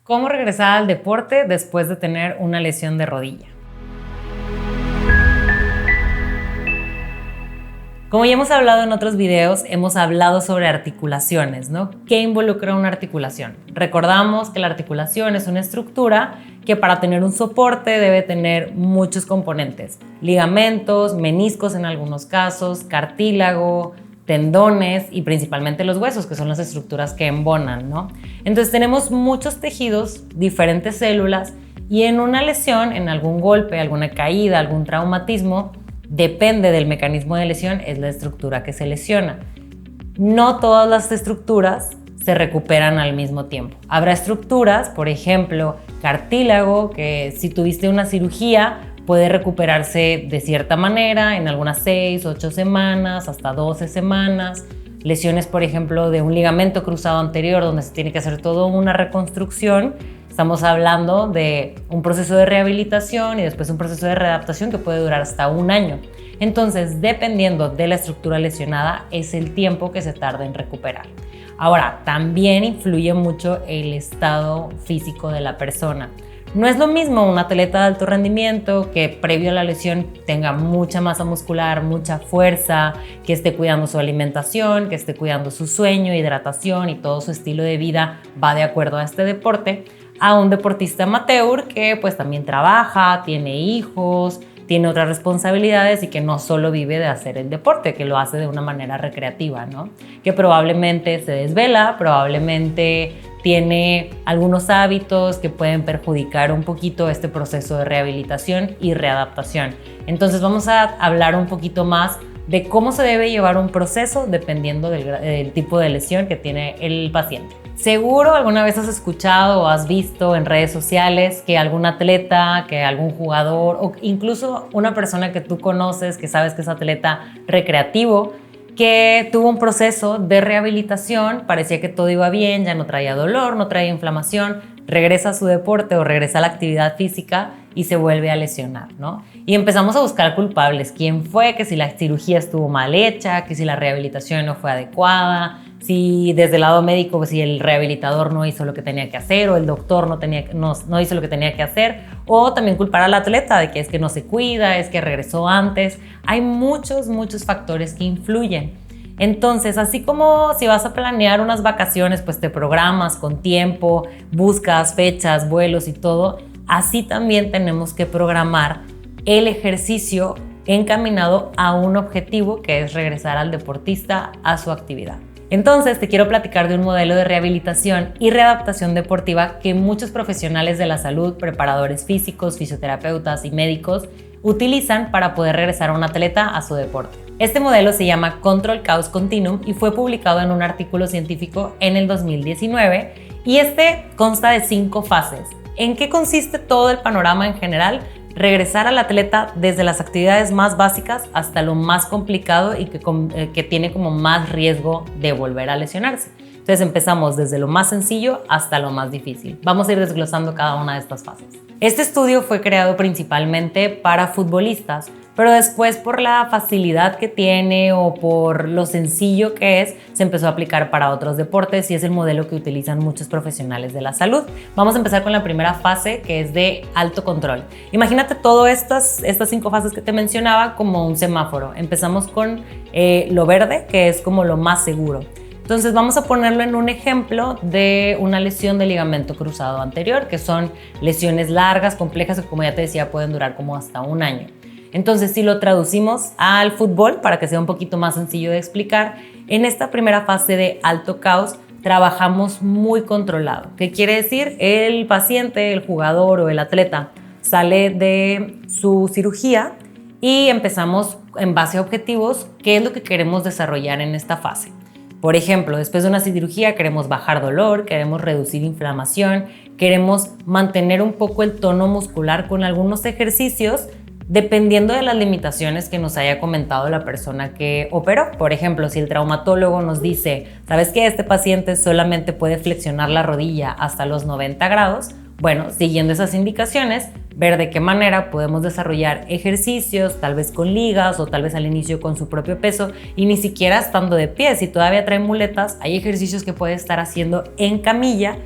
¿Cómo regresar al deporte después de tener una lesión de rodilla? Como ya hemos hablado en otros videos, hemos hablado sobre articulaciones, ¿no? ¿Qué involucra una articulación? Recordamos que la articulación es una estructura que para tener un soporte debe tener muchos componentes. Ligamentos, meniscos en algunos casos, cartílago, tendones y principalmente los huesos, que son las estructuras que embonan, ¿no? Entonces tenemos muchos tejidos, diferentes células, y en una lesión, en algún golpe, alguna caída, algún traumatismo, depende del mecanismo de lesión, es la estructura que se lesiona. No todas las estructuras se recuperan al mismo tiempo. Habrá estructuras, por ejemplo, cartílago, que si tuviste una cirugía puede recuperarse de cierta manera en algunas 6, 8 semanas, hasta 12 semanas. Lesiones, por ejemplo, de un ligamento cruzado anterior, donde se tiene que hacer toda una reconstrucción. Estamos hablando de un proceso de rehabilitación y después un proceso de readaptación que puede durar hasta 1 año. Entonces, dependiendo de la estructura lesionada, es el tiempo que se tarda en recuperar. Ahora, también influye mucho el estado físico de la persona. No es lo mismo un atleta de alto rendimiento que previo a la lesión tenga mucha masa muscular, mucha fuerza, que esté cuidando su alimentación, que esté cuidando su sueño, hidratación y todo su estilo de vida va de acuerdo a este deporte, a un deportista amateur que pues también trabaja, tiene hijos, tiene otras responsabilidades y que no solo vive de hacer el deporte, que lo hace de una manera recreativa, ¿no? Que probablemente se desvela, probablemente tiene algunos hábitos que pueden perjudicar un poquito este proceso de rehabilitación y readaptación. Entonces vamos a hablar un poquito más de cómo se debe llevar un proceso dependiendo del tipo de lesión que tiene el paciente. Seguro alguna vez has escuchado o has visto en redes sociales que algún atleta, que algún jugador o incluso una persona que tú conoces, que sabes que es atleta recreativo, que tuvo un proceso de rehabilitación, parecía que todo iba bien, ya no traía dolor, no traía inflamación, regresa a su deporte o regresa a la actividad física y se vuelve a lesionar, ¿no? Y empezamos a buscar culpables, quién fue, que si la cirugía estuvo mal hecha, que si la rehabilitación no fue adecuada, si desde el lado médico, si el rehabilitador no hizo lo que tenía que hacer o el doctor no hizo lo que tenía que hacer, o también culpar al atleta de que es que no se cuida, es que regresó antes. Hay muchos factores que influyen. Entonces, así como si vas a planear unas vacaciones, pues te programas con tiempo, buscas fechas, vuelos y todo, así también tenemos que programar el ejercicio encaminado a un objetivo que es regresar al deportista a su actividad. Entonces, te quiero platicar de un modelo de rehabilitación y readaptación deportiva que muchos profesionales de la salud, preparadores físicos, fisioterapeutas y médicos utilizan para poder regresar a un atleta a su deporte. Este modelo se llama Control Cause Continuum y fue publicado en un artículo científico en el 2019 y este consta de 5 fases. ¿En qué consiste todo el panorama en general? Regresar al atleta desde las actividades más básicas hasta lo más complicado y que tiene como más riesgo de volver a lesionarse. Entonces empezamos desde lo más sencillo hasta lo más difícil. Vamos a ir desglosando cada una de estas fases. Este estudio fue creado principalmente para futbolistas, pero después por la facilidad que tiene o por lo sencillo que es, se empezó a aplicar para otros deportes y es el modelo que utilizan muchos profesionales de la salud. Vamos a empezar con la primera fase, que es de alto control. Imagínate todas estas 5 fases que te mencionaba como un semáforo. Empezamos con lo verde, que es como lo más seguro. Entonces vamos a ponerlo en un ejemplo de una lesión de ligamento cruzado anterior, que son lesiones largas, complejas, que como ya te decía pueden durar como hasta 1 año. Entonces, si lo traducimos al fútbol, para que sea un poquito más sencillo de explicar, en esta primera fase de alto caos trabajamos muy controlado. ¿Qué quiere decir? El paciente, el jugador o el atleta sale de su cirugía y empezamos en base a objetivos, qué es lo que queremos desarrollar en esta fase. Por ejemplo, después de una cirugía queremos bajar dolor, queremos reducir inflamación, queremos mantener un poco el tono muscular con algunos ejercicios dependiendo de las limitaciones que nos haya comentado la persona que operó. Por ejemplo, si el traumatólogo nos dice, ¿sabes qué? Este paciente solamente puede flexionar la rodilla hasta los 90 grados. Bueno, siguiendo esas indicaciones, ver de qué manera podemos desarrollar ejercicios, tal vez con ligas o tal vez al inicio con su propio peso y ni siquiera estando de pie. Si todavía trae muletas, hay ejercicios que puede estar haciendo en camilla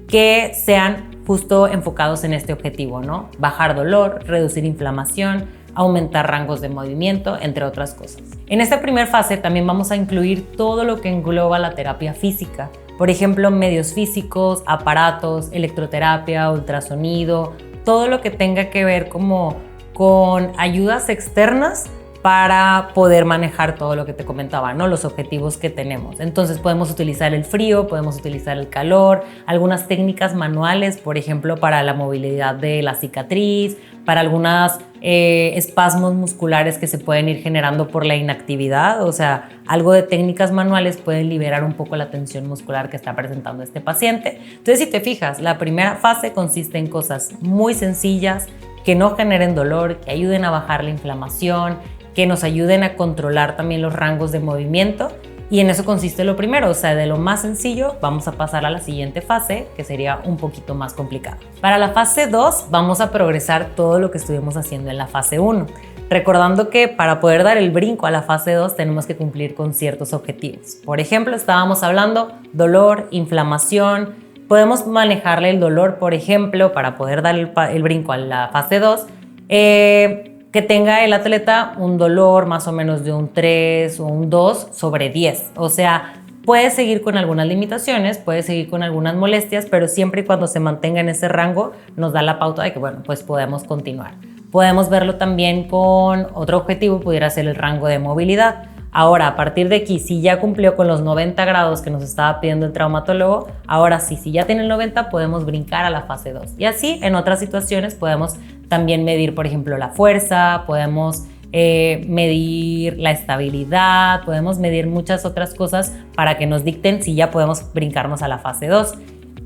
que sean justo enfocados en este objetivo, ¿no? Bajar dolor, reducir inflamación, aumentar rangos de movimiento, entre otras cosas. En esta primera fase también vamos a incluir todo lo que engloba la terapia física. Por ejemplo, medios físicos, aparatos, electroterapia, ultrasonido, todo lo que tenga que ver como con ayudas externas para poder manejar todo lo que te comentaba, ¿no? Los objetivos que tenemos. Entonces podemos utilizar el frío, podemos utilizar el calor, algunas técnicas manuales, por ejemplo, para la movilidad de la cicatriz, para algunos espasmos musculares que se pueden ir generando por la inactividad. O sea, algo de técnicas manuales pueden liberar un poco la tensión muscular que está presentando este paciente. Entonces, si te fijas, la primera fase consiste en cosas muy sencillas que no generen dolor, que ayuden a bajar la inflamación, que nos ayuden a controlar también los rangos de movimiento, y en eso consiste lo primero. O sea, de lo más sencillo vamos a pasar a la siguiente fase, que sería un poquito más complicada. Para la fase 2 vamos a progresar todo lo que estuvimos haciendo en la fase 1, recordando que para poder dar el brinco a la fase 2 tenemos que cumplir con ciertos objetivos. Por ejemplo, estábamos hablando dolor, inflamación. Podemos manejarle el dolor, por ejemplo, para poder dar el brinco a la fase 2, que tenga el atleta un dolor más o menos de un 3 o un 2 sobre 10. O sea, puede seguir con algunas limitaciones, puede seguir con algunas molestias, pero siempre y cuando se mantenga en ese rango nos da la pauta de que, bueno, pues podemos continuar. Podemos verlo también con otro objetivo, pudiera ser el rango de movilidad. Ahora, a partir de aquí, si ya cumplió con los 90 grados que nos estaba pidiendo el traumatólogo, ahora sí, si ya tiene el 90, podemos brincar a la fase 2. Y así, en otras situaciones, podemos también medir, por ejemplo, la fuerza, podemos medir la estabilidad, podemos medir muchas otras cosas para que nos dicten si ya podemos brincarnos a la fase 2.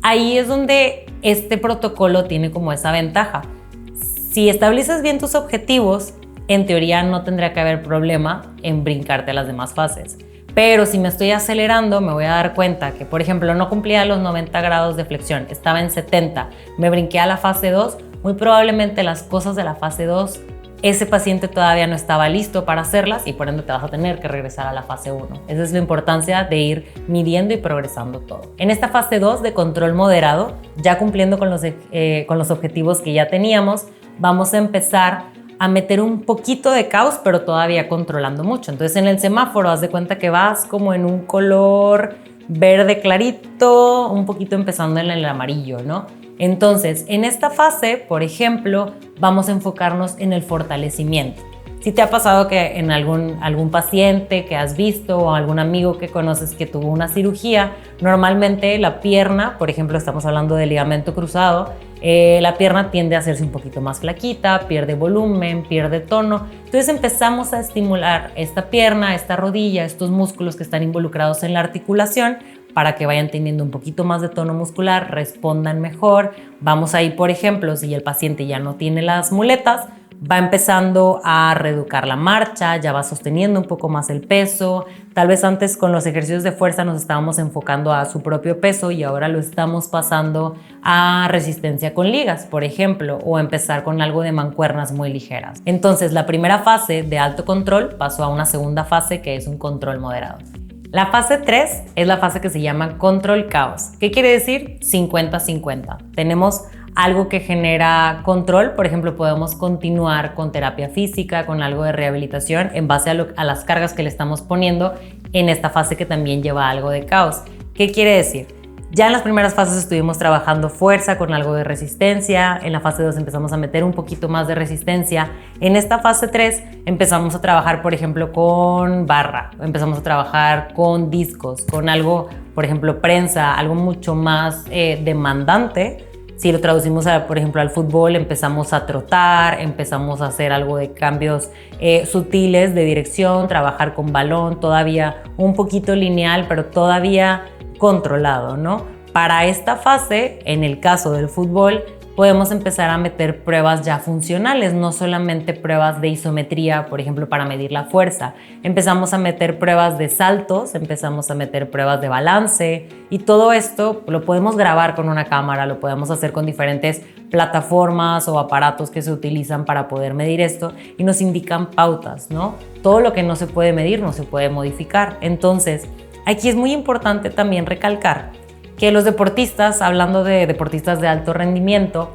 Ahí es donde este protocolo tiene como esa ventaja. Si estableces bien tus objetivos, en teoría no tendría que haber problema en brincarte a las demás fases. Pero si me estoy acelerando, me voy a dar cuenta que, por ejemplo, no cumplía los 90 grados de flexión, estaba en 70, me brinqué a la fase 2, muy probablemente las cosas de la fase 2, ese paciente todavía no estaba listo para hacerlas y por ende te vas a tener que regresar a la fase 1. Esa es la importancia de ir midiendo y progresando todo. En esta fase 2 de control moderado, ya cumpliendo con los objetivos que ya teníamos, vamos a empezar a meter un poquito de caos, pero todavía controlando mucho. Entonces en el semáforo haz de cuenta que vas como en un color verde clarito, un poquito empezando en el amarillo, ¿no? Entonces en esta fase, por ejemplo, vamos a enfocarnos en el fortalecimiento. Si te ha pasado que en algún paciente que has visto o algún amigo que conoces que tuvo una cirugía, normalmente la pierna, por ejemplo, estamos hablando de ligamento cruzado, la pierna tiende a hacerse un poquito más flaquita, pierde volumen, pierde tono. Entonces empezamos a estimular esta pierna, esta rodilla, estos músculos que están involucrados en la articulación para que vayan teniendo un poquito más de tono muscular, respondan mejor. Vamos ahí, por ejemplo, si el paciente ya no tiene las muletas, va empezando a reeducar la marcha, ya va sosteniendo un poco más el peso. Tal vez antes con los ejercicios de fuerza nos estábamos enfocando a su propio peso y ahora lo estamos pasando a resistencia con ligas, por ejemplo, o empezar con algo de mancuernas muy ligeras. Entonces, la primera fase de alto control pasó a una segunda fase que es un control moderado. La fase 3 es la fase que se llama control caos. ¿Qué quiere decir? 50-50. Tenemos algo que genera control, por ejemplo, podemos continuar con terapia física, con algo de rehabilitación en base a las cargas que le estamos poniendo en esta fase que también lleva algo de caos. ¿Qué quiere decir? Ya en las primeras fases estuvimos trabajando fuerza con algo de resistencia, en la fase 2 empezamos a meter un poquito más de resistencia, en esta fase 3 empezamos a trabajar, por ejemplo, con barra, empezamos a trabajar con discos, con algo, por ejemplo, prensa, algo mucho más demandante. Si lo traducimos, por ejemplo, al fútbol, empezamos a trotar, empezamos a hacer algo de cambios sutiles de dirección, trabajar con balón, todavía un poquito lineal, pero todavía controlado, ¿no? Para esta fase, en el caso del fútbol, podemos empezar a meter pruebas ya funcionales, no solamente pruebas de isometría, por ejemplo, para medir la fuerza. Empezamos a meter pruebas de saltos, empezamos a meter pruebas de balance y todo esto lo podemos grabar con una cámara, lo podemos hacer con diferentes plataformas o aparatos que se utilizan para poder medir esto y nos indican pautas, ¿no? Todo lo que no se puede medir no se puede modificar. Entonces, aquí es muy importante también recalcar que los deportistas, hablando de deportistas de alto rendimiento,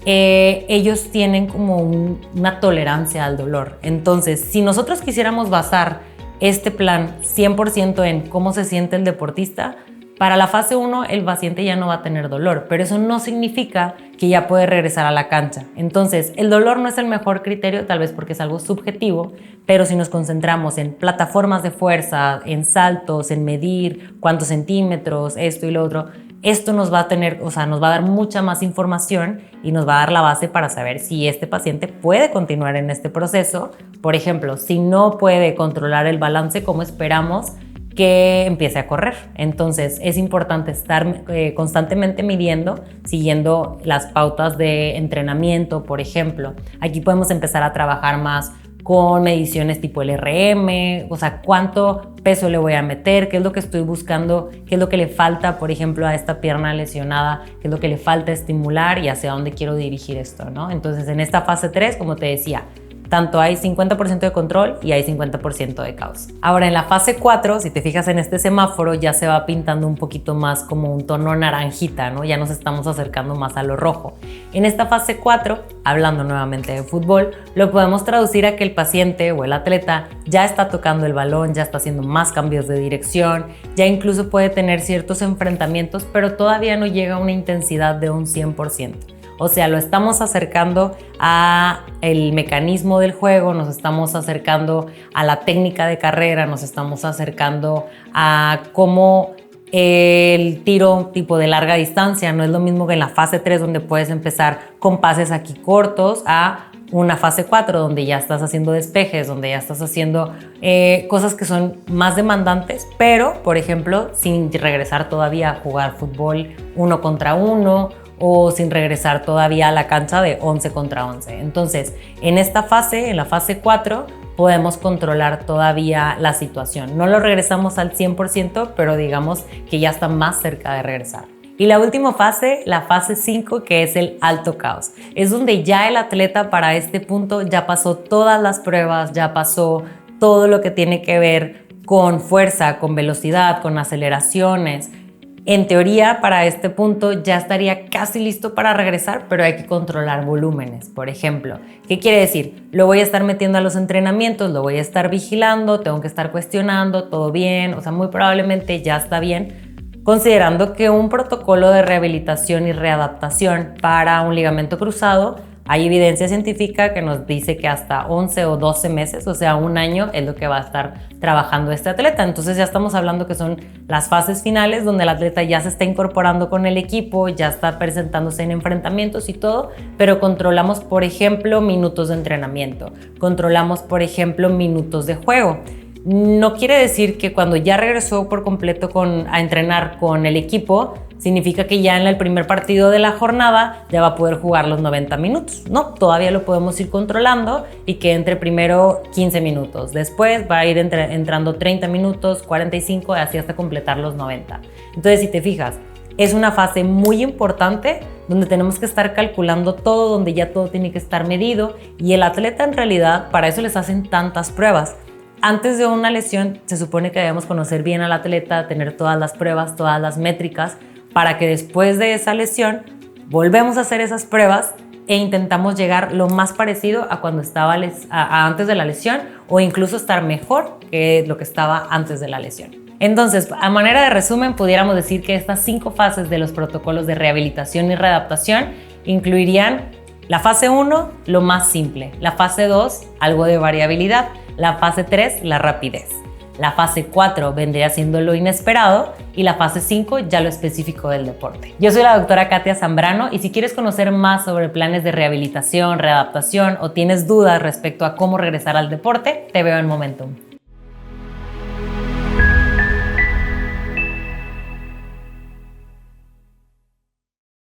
ellos tienen como una tolerancia al dolor. Entonces, si nosotros quisiéramos basar este plan 100% en cómo se siente el deportista, para la fase 1 el paciente ya no va a tener dolor, pero eso no significa que ya puede regresar a la cancha. Entonces, el dolor no es el mejor criterio, tal vez porque es algo subjetivo, pero si nos concentramos en plataformas de fuerza, en saltos, en medir cuántos centímetros, esto y lo otro, esto nos va a dar mucha más información y nos va a dar la base para saber si este paciente puede continuar en este proceso. Por ejemplo, si no puede controlar el balance como esperamos, que empiece a correr. Entonces es importante estar constantemente midiendo, siguiendo las pautas de entrenamiento, por ejemplo. Aquí podemos empezar a trabajar más con mediciones tipo el RM, o sea, cuánto peso le voy a meter, qué es lo que estoy buscando, qué es lo que le falta, por ejemplo, a esta pierna lesionada, qué es lo que le falta estimular y hacia dónde quiero dirigir esto, ¿no? Entonces, en esta fase 3, como te decía, tanto hay 50% de control y hay 50% de caos. Ahora en la fase 4, si te fijas en este semáforo, ya se va pintando un poquito más como un tono naranjita, ¿no? Ya nos estamos acercando más a lo rojo. En esta fase 4, hablando nuevamente de fútbol, lo podemos traducir a que el paciente o el atleta ya está tocando el balón, ya está haciendo más cambios de dirección, ya incluso puede tener ciertos enfrentamientos, pero todavía no llega a una intensidad de un 100%. O sea, lo estamos acercando a el mecanismo del juego, nos estamos acercando a la técnica de carrera, nos estamos acercando a cómo el tiro tipo de larga distancia. No es lo mismo que en la fase 3 donde puedes empezar con pases aquí cortos a una fase 4 donde ya estás haciendo despejes, donde ya estás haciendo cosas que son más demandantes, pero, por ejemplo, sin regresar todavía a jugar fútbol 1 contra 1 o sin regresar todavía a la cancha de 11 contra 11. Entonces, en esta fase, en la fase 4, podemos controlar todavía la situación. No lo regresamos al 100%, pero digamos que ya está más cerca de regresar. Y la última fase, la fase 5, que es el alto caos. Es donde ya el atleta para este punto ya pasó todas las pruebas, ya pasó todo lo que tiene que ver con fuerza, con velocidad, con aceleraciones. En teoría, para este punto ya estaría casi listo para regresar, pero hay que controlar volúmenes, por ejemplo. ¿Qué quiere decir? Lo voy a estar metiendo a los entrenamientos, lo voy a estar vigilando, tengo que estar cuestionando, todo bien, o sea, muy probablemente ya está bien, considerando que un protocolo de rehabilitación y readaptación para un ligamento cruzado, hay evidencia científica que nos dice que hasta 11 o 12 meses, o sea, un año, es lo que va a estar trabajando este atleta. Entonces ya estamos hablando que son las fases finales donde el atleta ya se está incorporando con el equipo, ya está presentándose en enfrentamientos y todo, pero controlamos, por ejemplo, minutos de entrenamiento, controlamos, por ejemplo, minutos de juego. No quiere decir que cuando ya regresó por completo a entrenar con el equipo, significa que ya en el primer partido de la jornada ya va a poder jugar los 90 minutos. No, todavía lo podemos ir controlando y que entre primero 15 minutos. Después va a ir entrando 30 minutos, 45, así hasta completar los 90. Entonces, si te fijas, es una fase muy importante donde tenemos que estar calculando todo, donde ya todo tiene que estar medido y el atleta en realidad, para eso les hacen tantas pruebas. Antes de una lesión se supone que debemos conocer bien al atleta, tener todas las pruebas, todas las métricas, para que después de esa lesión volvemos a hacer esas pruebas e intentamos llegar lo más parecido a cuando estaba antes de la lesión o incluso estar mejor que lo que estaba antes de la lesión. Entonces, a manera de resumen, pudiéramos decir que estas 5 fases de los protocolos de rehabilitación y readaptación incluirían la fase 1, lo más simple, la fase 2, algo de variabilidad, la fase 3, la rapidez. La fase 4 vendría siendo lo inesperado y la fase 5 ya lo específico del deporte. Yo soy la doctora Katia Zambrano y si quieres conocer más sobre planes de rehabilitación, readaptación o tienes dudas respecto a cómo regresar al deporte, te veo en Momentum.